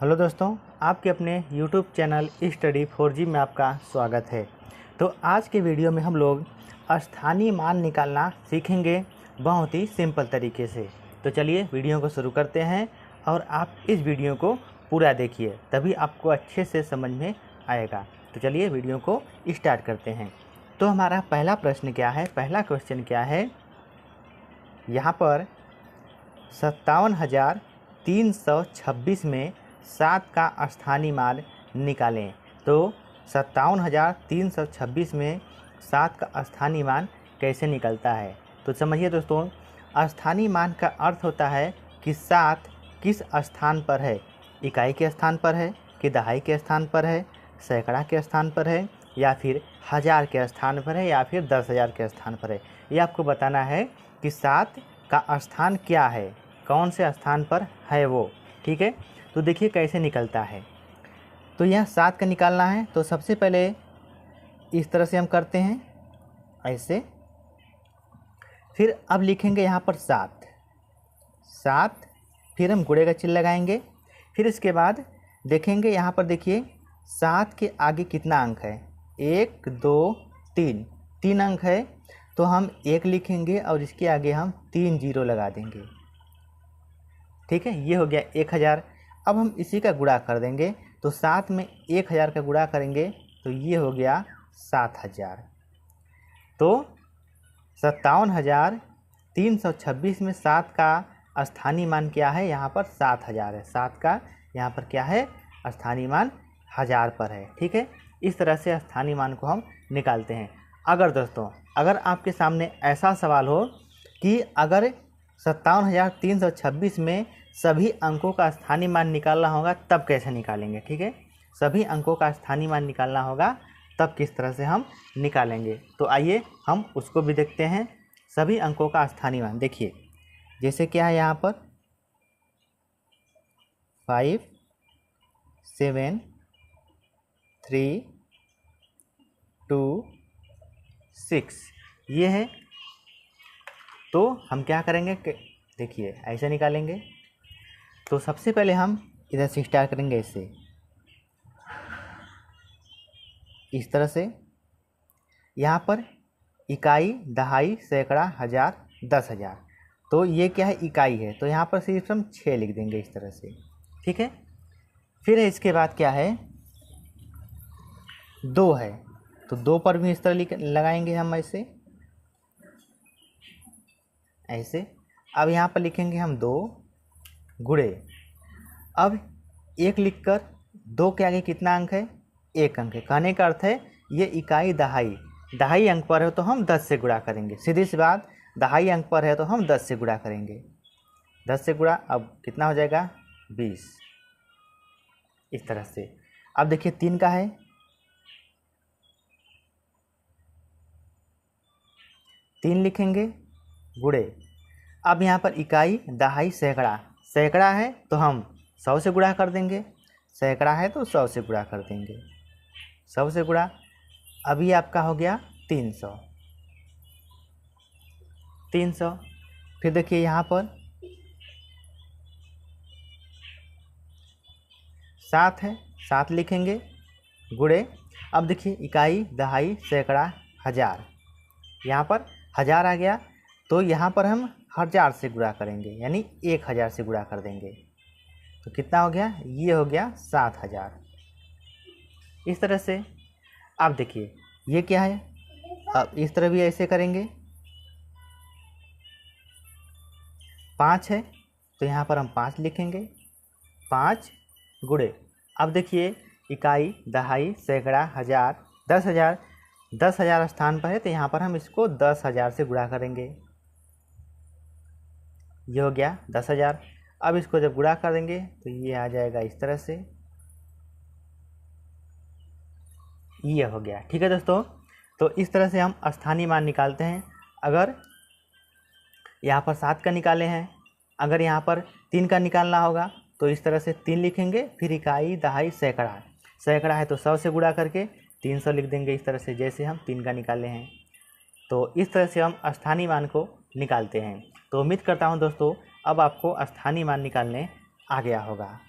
Hello दोस्तों, आपके अपने YouTube चैनल स्टडी 4G में आपका स्वागत है। तो आज के वीडियो में हम लोग स्थानीय मान निकालना सीखेंगे बहुत ही सिंपल तरीके से। तो चलिए वीडियो को शुरू करते हैं और आप इस वीडियो को पूरा देखिए, तभी आपको अच्छे से समझ में आएगा। तो चलिए वीडियो को स्टार्ट करते हैं। तो हमारा पहला प्रश्न क्या है, पहला क्वेश्चन क्या है, यहाँ पर 57,326 में 7 का स्थानीय मान निकालें। तो 57,326 में 7 का स्थानीय मान कैसे निकलता है। तो समझिए दोस्तों, स्थानीय मान का अर्थ होता है कि 7 किस स्थान पर है, इकाई के स्थान पर है कि दहाई के स्थान पर है, सैकड़ा के स्थान पर है या फिर हज़ार के स्थान पर है या फिर 10,000 के स्थान पर है। ये आपको बताना है कि 7 का स्थान क्या है, कौन से स्थान पर है वो। ठीक है, तो देखिए कैसे निकलता है। तो यह 7 का निकालना है। तो सबसे पहले इस तरह से हम करते हैं, ऐसे। फिर अब लिखेंगे यहाँ पर 7, फिर हम गुणे का चिन्ह लगाएंगे। फिर इसके बाद देखेंगे यहाँ पर, देखिए 7 के आगे कितना अंक है, 1 2 3 अंक है। तो हम 1 लिखेंगे और इसके आगे हम 3 जीरो लगा देंगे। ठीक है, ये हो गया 1000। अब हम इसी का गुणा कर देंगे। तो 7 में 1000 का गुणा करेंगे तो ये हो गया 7000। तो 57,326 में 7 का स्थानीय मान क्या है, यहाँ पर 7000 है। 7 का यहाँ पर क्या है, स्थानीय मान 1000 पर है। ठीक है, इस तरह से स्थानीय मान को हम निकालते हैं। अगर दोस्तों, अगर आपके सामने ऐसा सवाल हो कि अगर 57,326 में सभी अंकों का स्थानीय मान निकालना होगा तब कैसे निकालेंगे। ठीक है, सभी अंकों का स्थानीय मान निकालना होगा तब किस तरह से हम निकालेंगे। तो आइए हम उसको भी देखते हैं। सभी अंकों का स्थानीय मान देखिए, जैसे क्या है यहाँ पर 5 7 3 2 6 ये है। तो हम क्या करेंगे, देखिए ऐसे निकालेंगे। तो सबसे पहले हम इधर से स्टार्ट करेंगे, ऐसे इस तरह से। यहाँ पर इकाई, दहाई, सैकड़ा, हज़ार, 10,000। तो ये क्या है, इकाई है। तो यहाँ पर सिर्फ हम 6 लिख देंगे इस तरह से। ठीक है, फिर इसके बाद क्या है, 2 है। तो 2 पर भी इस तरह लगाएंगे हम, ऐसे। अब यहाँ पर लिखेंगे हम 2 गुणे। अब 1 लिखकर 2 के आगे कितना अंक है, 1 अंक है। कहने का अर्थ है ये इकाई दहाई अंक पर है तो हम 10 से गुणा करेंगे। सीधी सी बात, दहाई अंक पर है तो हम 10 से गुणा करेंगे। 10 से गुणा, अब कितना हो जाएगा, 20। इस तरह से। अब देखिए 3 का है, 3 लिखेंगे गुणे। अब यहाँ पर इकाई, दहाई, सैकड़ा है तो हम 100 से गुणा कर देंगे। सैकड़ा है तो 100 से गुणा कर देंगे, 100 से गुणा। अभी आपका हो गया 300। फिर देखिए यहाँ पर 7 है, 7 लिखेंगे गुणे। अब देखिए इकाई, दहाई, सैकड़ा, हज़ार, यहाँ पर 1000 आ गया। तो यहाँ पर हम 1000 से गुणा करेंगे, यानी 1000 से गुणा कर देंगे। तो कितना हो गया, ये हो गया 7000। इस तरह से। अब देखिए ये क्या है, अब इस तरह भी ऐसे करेंगे। 5 है तो यहाँ पर हम 5 लिखेंगे, 5 गुणे। अब देखिए इकाई, दहाई, सैकड़ा, हज़ार, 10,000, 10,000 स्थान पर है तो यहाँ पर हम इसको 10,000 से गुणा करेंगे। ये हो गया 10,000। अब इसको जब गुणा कर देंगे तो ये आ जाएगा इस तरह से, ये हो गया। ठीक है दोस्तों, तो इस तरह से हम स्थानीय मान निकालते हैं। अगर यहाँ पर 7 का निकाले हैं, अगर यहाँ पर 3 का निकालना होगा तो इस तरह से 3 लिखेंगे। फिर इकाई, दहाई, सैकड़ा है तो 100 से गुणा करके 300 लिख देंगे, इस तरह से जैसे हम 3 का निकाले हैं। तो इस तरह से हम स्थानीय मान को निकालते हैं। तो उम्मीद करता हूँ दोस्तों अब आपको स्थानीय मान निकालने आ गया होगा।